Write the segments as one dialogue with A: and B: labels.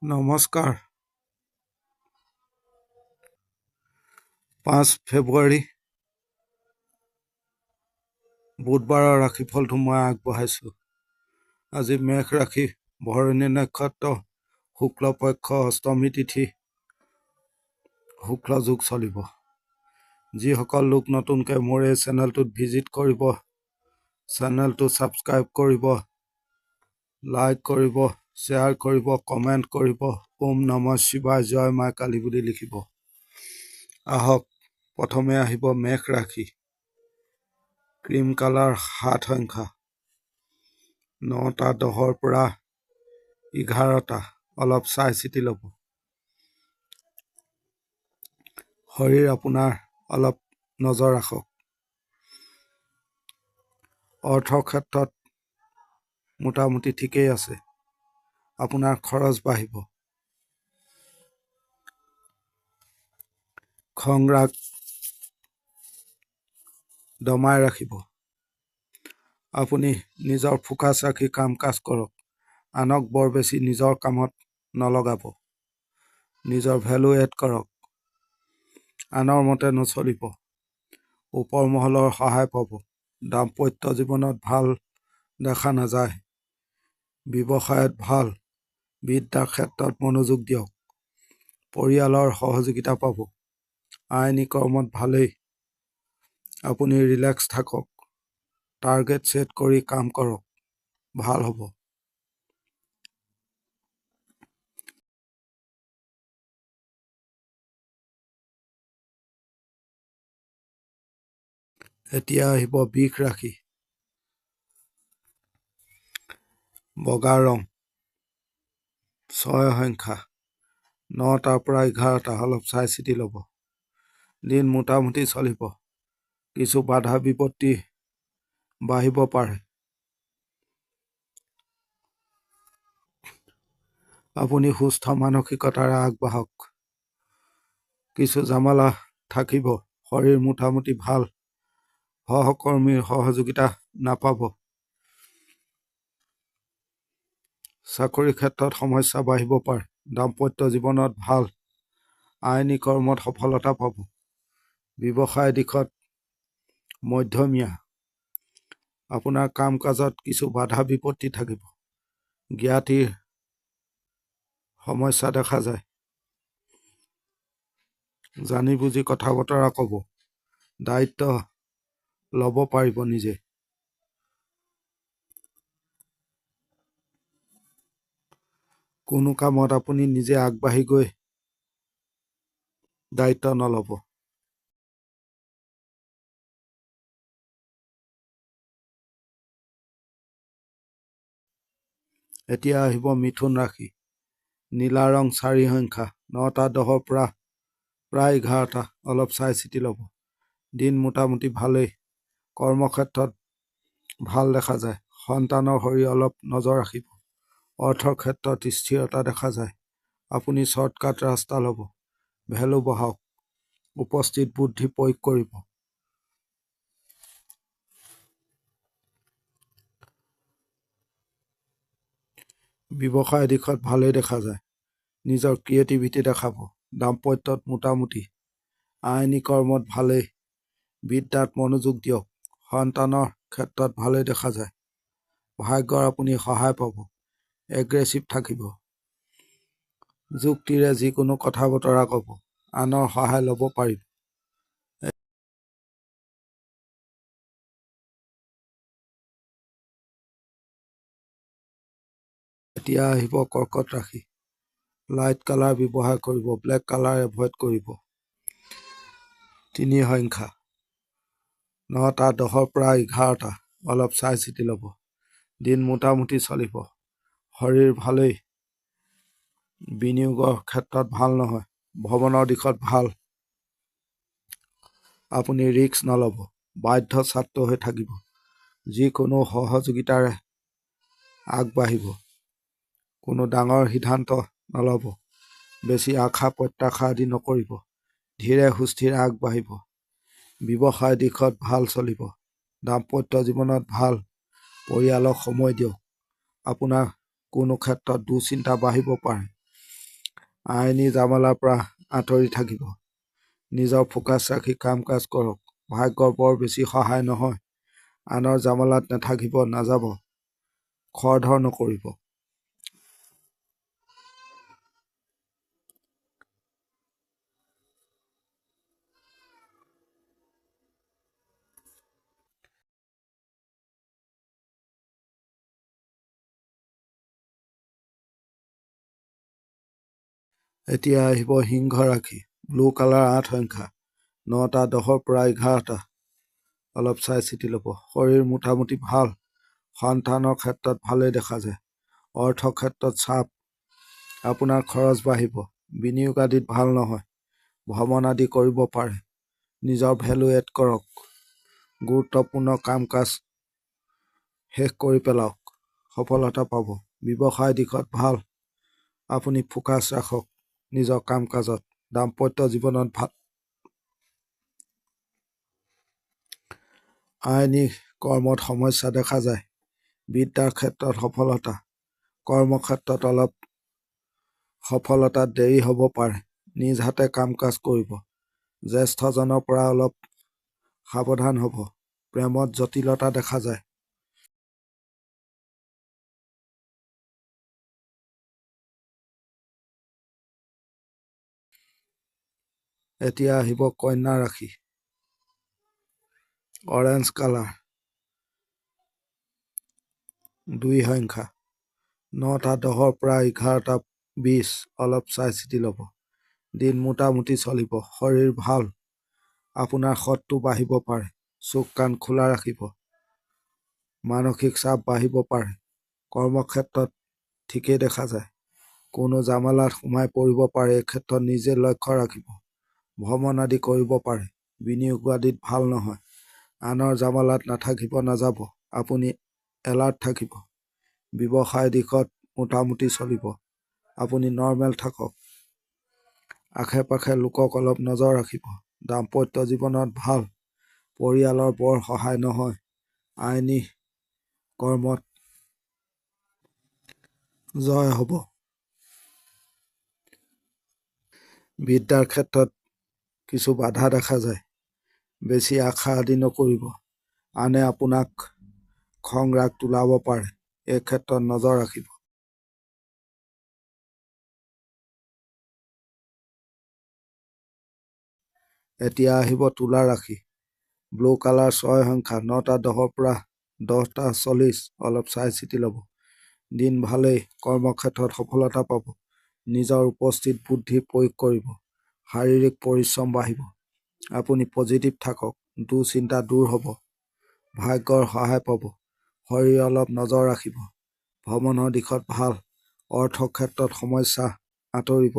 A: নমস্কাৰ। 5 ফেব্ৰুৱাৰী বুধবাৰৰ ৰাশিফলটো মই আগবঢ়াইছোঁ। আজি মেঘ ৰাশি, ভৰণী নক্ষত্ৰ, শুক্লপক্ষ অষ্টমী তিথি, শুক্ল যুগ চলিব। যিসকল লোক নতুনকৈ মোৰ এই চেনেলটোত ভিজিট কৰিব, চেনেলটো ছাবস্ক্ৰাইব কৰিব, লাইক কৰিব, শ্বেয়াৰ কৰিব, কমেণ্ট কৰিব, ওম নমঃ শিৱায়, জয় মা কালী বুলি লিখিব। আহক, প্ৰথমে আহিব মেঘ ৰাশি, ক্ৰীম কালাৰ 7 সংখ্যা, 9টা 10ৰ পৰা 11টা, অলপ চাই চিতি ল'ব। শৰীৰ আপোনাৰ অলপ নজৰ ৰাখক। অৰ্থৰ ক্ষেত্ৰত মোটামুটি ঠিকেই আছে, আপোনাৰ খৰচ বাঢ়িব। খং ৰাগ দমাই ৰাখিব। আপুনি নিজৰ ফোকাছ ৰাখি কাম কাজ কৰক। আনক বৰ বেছি নিজৰ কামত নলগাব। নিজৰ ভেলু এড কৰক। আনৰ মতে নচলিব। ওপৰ মহলৰ সহায় পাব। দাম্পত্য জীৱনত ভাল দেখা নাযায়। ব্যৱসায়ত ভাল। বিদ্যাৰ ক্ষেত্ৰত মনোযোগ দিয়ক। পৰিয়ালৰ সহযোগিতা পাব। আইনী কৰ্মত ভালেই। আপুনি ৰিলেক্স থাকক। টাৰ্গেট ছেট কৰি কাম কৰক, ভাল হ'ব। এতিয়া আহিব বৃষ ৰাশি, বগা ৰং, 6 সংখ্যা, 9টাৰ পৰা 11টা, অলপ চাই চিতি ল'ব। দিন মোটামুটি চলিব। কিছু বাধা বিপত্তি বাঢ়িব পাৰে। আপুনি সুস্থ মানসিকতাৰে আগবাঢ়ক। কিছু জামালা থাকিব। শৰীৰ মোটামুটি ভাল। সহকৰ্মীৰ সহযোগিতা নাপাব। চাকৰি ক্ষেত্ৰত সমস্যা বাঢ়িব পাৰে। দাম্পত্য জীৱনত ভাল। আইনী কৰ্মত সফলতা পাব। ব্যৱসায় দিশত মধ্যমীয়া। আপোনাৰ কাম কাজত কিছু বাধা বিপত্তি থাকিব। জ্ঞাতিৰ সমস্যা দেখা যায়। জানি বুজি কথা বতৰা ক'ব। দায়িত্ব ল'ব পাৰিব নিজে। কোনো কামত আপুনি নিজে আগবাঢ়ি গৈ দায়িত্ব নল'ব। এতিয়া আহিব মিথুন ৰাশি, নীলা ৰং 4 সংখ্যা, 9টা 10ৰ পৰা প্ৰায় 11টা, অলপ চাই চিতি ল'ব। দিন মোটামুটি ভালেই। কৰ্মক্ষেত্ৰত ভাল দেখা যায়। সন্তানৰ শৰীৰ অলপ নজৰ ৰাখিব। অৰ্থৰ ক্ষেত্ৰত স্থিৰতা দেখা যায়। আপুনি শ্বৰ্টকাট ৰাস্তা ল'ব। ভেলু বঢ়াওক। উপস্থিত বুদ্ধি প্ৰয়োগ কৰিব। ব্যৱসায় দিশত ভালেই দেখা যায়। নিজৰ ক্ৰিয়েটিভিটি দেখাব। দাম্পত্যত মোটামুটি। আইনী কৰ্মত ভালেই। বিদ্যাত মনোযোগ দিয়ক। সন্তানৰ ক্ষেত্ৰত ভালেই দেখা যায়। ভাগ্যৰ আপুনি সহায় পাব। এগ্ৰেছিভ থাকিব। যুক্তিৰে যিকোনো কথা বতৰা ক'ব। আনৰ সহায় ল'ব পাৰিব। এতিয়া আহিব কৰ্কট ৰাশি, লাইট কালাৰ ব্যৱহাৰ কৰিব। ব্লেক কালাৰ এভইড কৰিব। 3 সংখ্যা, 9টা 10ৰ পৰা 11টা, অলপ চাই চিতি ল'ব। দিন মোটামুটি চলিব। শৰীৰ ভালেই। বিনিয়োগৰ ক্ষেত্ৰত ভাল নহয়। ভ্ৰমণৰ দিশত ভাল। আপুনি ৰিস্ক নল'ব। বাধ্য ছাত্ৰ হৈ থাকিব। যিকোনো সহযোগিতাৰে আগবাঢ়িব। কোনো ডাঙৰ সিদ্ধান্ত নল'ব। বেছি আশা প্ৰত্যাশা আদি নকৰিব। ধীৰে সুস্থিৰে আগবাঢ়িব। ব্যৱসায় দিশত ভাল চলিব। দাম্পত্য জীৱনত ভাল। পৰিয়ালক সময় দিয়ক। আপোনাৰ কোনো ক্ষেত্ৰত দুশ্চিন্তা বাঢ়িব পাৰে। আইনী জামেলাৰ পৰা আঁতৰি থাকিব। নিজৰ ফোকাছ ৰাখি কাম কাজ কৰক। ভাগ্যৰ বৰ বেছি সহায় নহয়। আনৰ জামেলাত নাথাকিব নাযাব। খৰধৰ নকৰিব। এতিয়া আহিব সিংহ ৰাশি। ব্লু কালাৰ 8 সংখ্যা 9টা 10ৰ পৰা 11টা। অলপ চাই চিতি ল'ব। শৰীৰ মোটামুটি ভাল। সন্তানৰ ক্ষেত্ৰত ভালেই দেখা যায়। অৰ্থ ক্ষেত্ৰত চাপ। আপোনাৰ খৰচ বাঢ়িব। বিনিয়োগ আদিত ভাল নহয়। ভ্ৰমণ আদি কৰিব পাৰে। নিজৰ ভেলু এড কৰক। গুৰুত্বপূৰ্ণ কাম কাজ শেষ কৰি পেলাওক। সফলতা পাব। ব্যৱসায় দিশত ভাল। আপুনি ফোকাছ ৰাখক নিজৰ কাম কাজত। দাম্পত্য জীৱনত ভাল। আইনী কৰ্মত সমস্যা দেখা যায়। বিদ্যাৰ ক্ষেত্ৰত সফলতা। কৰ্মক্ষেত্ৰত অলপ সফলতাত দেৰি হ'ব পাৰে। নিজ হাতে কাম কাজ কৰিব। জ্যেষ্ঠজনৰ পৰা অলপ সাৱধান হ'ব। প্ৰেমত জটিলতা দেখা যায়। এতিয়া আহিব কন্যা ৰাশি। অৰেঞ্জ কালাৰ 2 সংখ্যা 9টা 10ৰ পৰা 11টা 20। অলপ চাই চিতি ল'ব। দিন মোটামুটি চলিব। শৰীৰ ভাল। আপোনাৰ শত্ৰু বাঢ়িব পাৰে। চোখ কাণ খোলা ৰাখিব। মানসিক চাপ বাঢ়িব পাৰে। কৰ্মক্ষেত্ৰত ঠিকেই দেখা যায়। কোনো জামেলাত সোমাই পৰিব পাৰে। এই ক্ষেত্ৰত নিজে লক্ষ্য ৰাখিব। ভ্ৰমণ আদি কৰিব পাৰে। বিনিয়োগ আদিত ভাল নহয়। আনৰ জামেলাত নাথাকিব নাযাব। আপুনি এলাৰ্ট থাকিব। ব্যৱসায় দিশত মোটামুটি চলিব। আপুনি নৰ্মেল থাকক। আশে পাশে লোকক অলপ নজৰ ৰাখিব। দাম্পত্য জীৱনত ভাল। পৰিয়ালৰ বৰ সহায় নহয়। আইনী কৰ্মত জয় হ'ব। বিদ্যাৰ ক্ষেত্ৰত কিছু বাধা দেখা যায়। বেছি আশা আদি নকৰিব। আনে আপোনাক খং ৰাগ তোলাব পাৰে। এই ক্ষেত্ৰত নজৰ ৰাখিব। এতিয়া আহিব তুলা ৰাশি। ব্লু কালাৰ 6 সংখ্যা 9টা 10ৰ পৰা 10টা 40। অলপ চাই চিতি ল'ব। দিন ভালেই। কৰ্মক্ষেত্ৰত সফলতা পাব। নিজৰ উপস্থিত বুদ্ধি প্ৰয়োগ কৰিব। শাৰীৰিক পৰিশ্ৰম বাঢ়িব। আপুনি পজিটিভ থাকক। দুশ্চিন্তা দূৰ হ'ব। ভাগ্যৰ সহায় পাব। শৰীৰ অলপ নজৰ ৰাখিব। ভ্ৰমণৰ দিশত ভাল। অৰ্থ ক্ষেত্ৰত সমস্যা আঁতৰিব।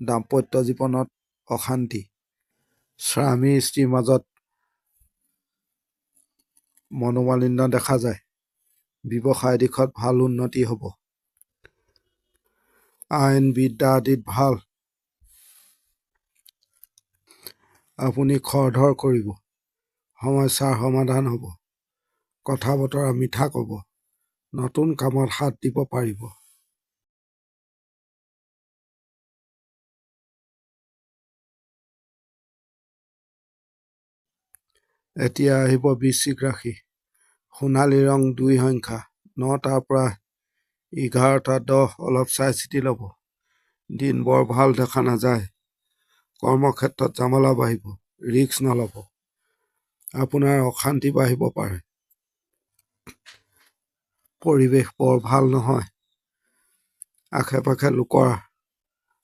A: দাম্পত্য জীৱনত অশান্তি। স্বামী স্ত্ৰীৰ মাজত মনোমালিন্য দেখা যায়। ব্যৱসায় দিশত ভাল উন্নতি হ'ব। আইন বিদ্যা আদিত ভাল। আপুনি খৰধৰ কৰিব। সমস্যাৰ সমাধান হ'ব। কথা বতৰা মিঠা ক'ব। নতুন কামত হাত দিব পাৰিব। এতিয়া আহিব বৃশ্চিক ৰাশি। সোণালী ৰং 2 সংখ্যা 9টাৰ পৰা 11টা 10। অলপ চাই চিতি ল'ব। দিন বৰ ভাল দেখা নাযায়। কৰ্মক্ষেত্ৰত জামেলা বাঢ়িব। ৰিস্ক নল'ব। আপোনাৰ অশান্তি বাঢ়িব পাৰে। পৰিৱেশ বৰ ভাল নহয়। আশে পাশে লোকৰ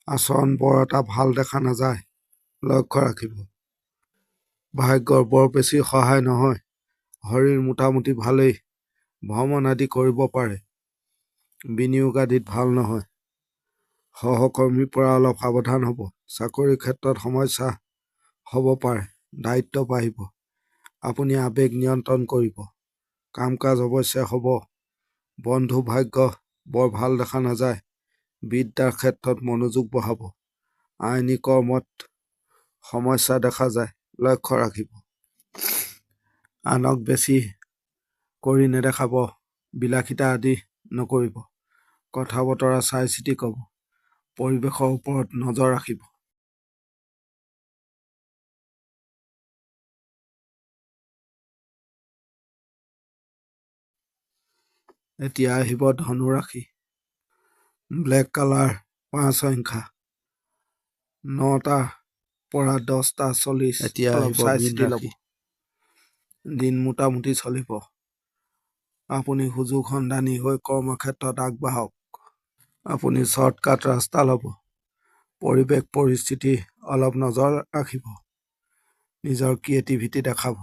A: আচৰণ বৰ এটা ভাল দেখা নাযায়। লক্ষ্য ৰাখিব। ভাগ্যৰ বৰ বেছি সহায় নহয়। শৰীৰ মোটামুটি ভালেই। ভ্ৰমণ আদি কৰিব পাৰে। বিনিয়োগ আদিত ভাল নহয়। সহকৰ্মীৰ পৰা অলপ সাৱধান হ'ব। চাকৰিৰ ক্ষেত্ৰত সমস্যা হ'ব পাৰে। দায়িত্ব বাঢ়িব। আপুনি আৱেগ নিয়ন্ত্ৰণ কৰিব। কাম কাজ অৱশ্যে হ'ব। বন্ধু ভাগ্য বৰ ভাল দেখা নাযায়। বিদ্যাৰ ক্ষেত্ৰত মনোযোগ বঢ়াব। আইনী কৰ্মত সমস্যা দেখা যায়। লক্ষ্য ৰাখিব। আনক বেছি কৰি নেদেখাব। বিলাসিতা আদি নকৰিব। কথা বতৰা চাই চিতি ক'ব। পৰিৱেশৰ ওপৰত নজৰ ৰাখিব। এতিয়া আহিব ধনু ৰাশি। ব্লেক কালাৰ 5 সংখ্যা 9টাৰ পৰা 10:40। এতিয়া
B: অলপ
A: আহিব
B: চাই
A: মীন
B: চিতি ল'ব।
A: ৰাশি। দিন মোটামুটি চলিব। আপুনি সুযোগ সন্ধানী হৈ কৰ্মক্ষেত্ৰত আগবাঢ়ক। আপুনি শ্বৰ্টকাট ৰাস্তা ল'ব। পৰিৱেশ পৰিস্থিতি অলপ নজৰ ৰাখিব। নিজৰ ক্ৰিয়েটিভিটি দেখাব।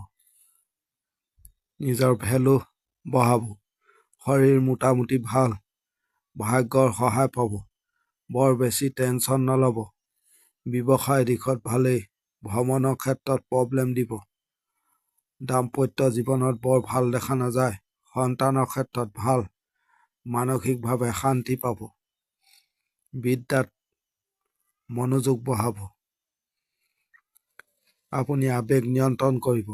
A: নিজৰ ভেলু বঢ়াব। শৰীৰ মোটামুটি ভাল। ভাগ্যৰ সহায় পাব। বৰ বেছি টেনচন নল'ব। ব্যৱসায় দিশত ভালেই। ভ্ৰমণৰ ক্ষেত্ৰত প্ৰব্লেম দিব। দাম্পত্য জীৱনত বৰ ভাল দেখা নাযায়। সন্তানৰ ক্ষেত্ৰত ভাল। মানসিকভাৱে শান্তি পাব। বিদ্যাত মনোযোগ বঢ়াব। আপুনি আবেগ নিয়ন্ত্ৰণ কৰিব।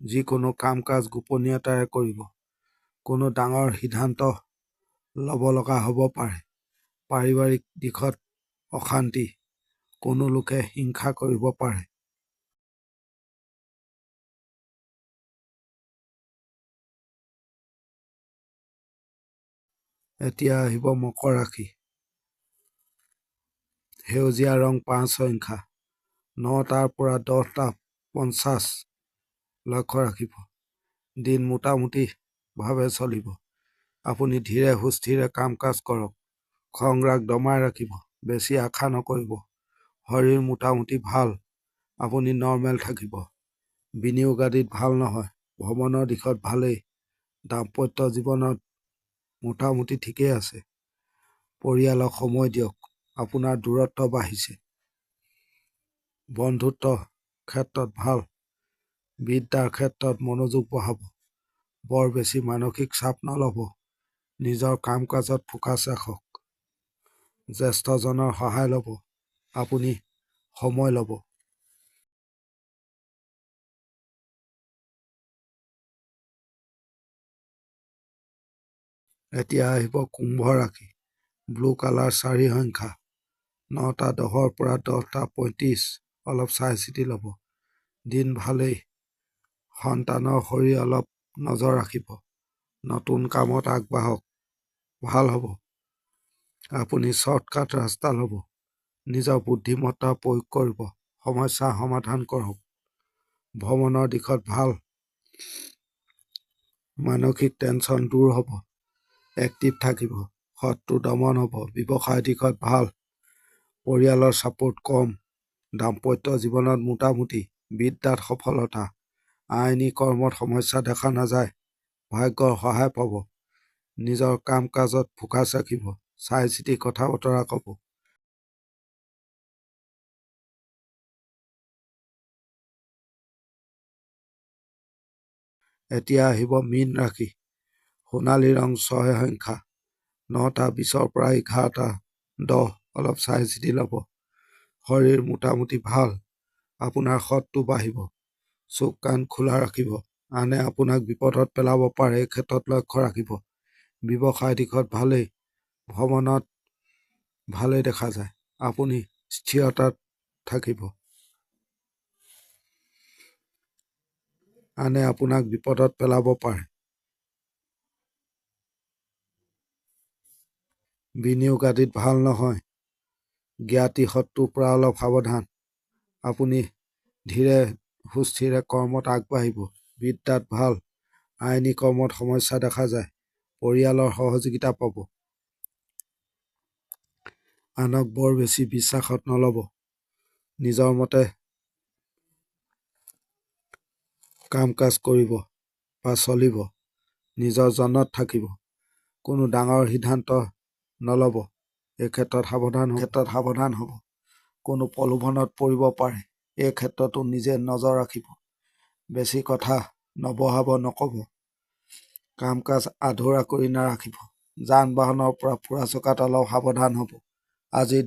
A: যিকোনো কাম-কাজ গোপনীয়তাৰে কৰিব। কোনো ডাঙৰ সিদ্ধান্ত ল'ব লগা হ'ব পাৰে। পাৰিবাৰিক দিশত অশান্তি। কোনো লোকে হিংসা কৰিব পাৰে। এতিয়া আহিব মকৰ ৰাশি। সেউজীয়া ৰং 5 সংখ্যা 9টাৰ পৰা 10:50 লক্ষ্য ৰাখিব। দিন মোটামুটিভাৱে চলিব। আপুনি ধীৰে সুস্থিৰে কাম-কাজ কৰক। খং ৰাগ দমাই ৰাখিব। বেছি আশা নকৰিব। শৰীৰ মোটামুটি ভাল। আপুনি নৰ্মেল থাকিব। বিনিয়োগ আদিত ভাল নহয়। ভ্ৰমণৰ দিশত ভালেই। দাম্পত্য জীৱনত মোটামুটি ঠিকেই আছে। পৰিয়ালক সময় দিয়ক। আপোনাৰ দূৰত্ব বাঢ়িছে। বন্ধুত্ব ক্ষেত্ৰত ভাল। বিদ্যাৰ ক্ষেত্ৰত মনোযোগ বঢ়াব। বৰ বেছি মানসিক চাপ নল'ব। নিজৰ কাম-কাজত ফোকাছ ৰাখক। জ্যেষ্ঠজনৰ সহায় ল'ব। আপুনি সময় ল'ব। এতিয়া আহিব কুম্ভ ৰাশি। ব্লু কালাৰ 4 সংখ্যা 9:10 পৰা 10:35 অলপ চাই চিতি ল'ব। দিন ভালেই। সন্তানৰ শৰীৰ অলপ নজৰ ৰাখিব। নতুন কামত আগবাঢ়ক। ভাল হ'ব। আপুনি শ্বৰ্টকাট ৰাস্তা ল'ব। নিজৰ বুদ্ধিমত্তা প্ৰয়োগ কৰিব। সমস্যা সমাধান কৰক। ভ্ৰমণৰ দিশত ভাল। মানসিক টেনচন দূৰ হ'ব। এক্টিভ থাকিব। শত্ৰু দমন হ'ব। ব্যৱসায় দিশত ভাল। পৰিয়ালৰ ছাপোৰ্ট কম। দাম্পত্য জীৱনত মোটামুটি। বিদ্যাত সফলতা। আইনী কৰ্মত সমস্যা দেখা নাযায়। ভাগ্যৰ সহায় পাব। নিজৰ কাম-কাজত ফোকাছ ৰাখিব। চাই চিতি কথা বতৰা ক'ব। এতিয়া আহিব মীন ৰাশি। সোণালী ৰং 6 সংখ্যা 9:20 পৰা 11:10 অলপ চাই চিতি ল'ব। শৰীৰ মোটামুটি ভাল। আপোনাৰ শক্তি বাঢ়িব। চোখ কাণ খোলা ৰাখিব। আনে আপোনাক বিপদত পেলাব পাৰে। এই ক্ষেত্ৰত লক্ষ্য ৰাখিব। ব্যৱসায় দিশত ভালেই। ভ্ৰমণত ভালেই দেখা যায়। আপুনি স্থিৰতাত থাকিব। আনে আপোনাক বিপদত পেলাব পাৰে। বিনিয়োগ আদিত ভাল নহয়। জ্ঞাতি শত্ৰুৰ পৰা অলপ সাৱধান। আপুনি ধীৰে সুস্থিৰে কৰ্মত আগবাঢ়িব। বিদ্যাত ভাল। আইনী কৰ্মত সমস্যা দেখা যায়। পৰিয়ালৰ সহযোগিতা পাব। আনক বৰ বেছি বিশ্বাসত নল'ব। নিজৰ মতে কাম-কাজ কৰিব বা চলিব। নিজৰ জনত থাকিব। কোনো ডাঙৰ সিদ্ধান্ত নল'ব। এই ক্ষেত্ৰত সাৱধান হ'ব। কোনো প্ৰলোভনত পৰিব পাৰে। এই ক্ষেত্ৰতো নিজে নজৰ ৰাখিব। বেছি কথা নক'ব। কাম-কাজ আধৰুৱা কৰি নাৰাখিব। যান-বাহনৰ পৰা ফুৰা চকাত অলপ সাৱধান হ'ব। আজিৰ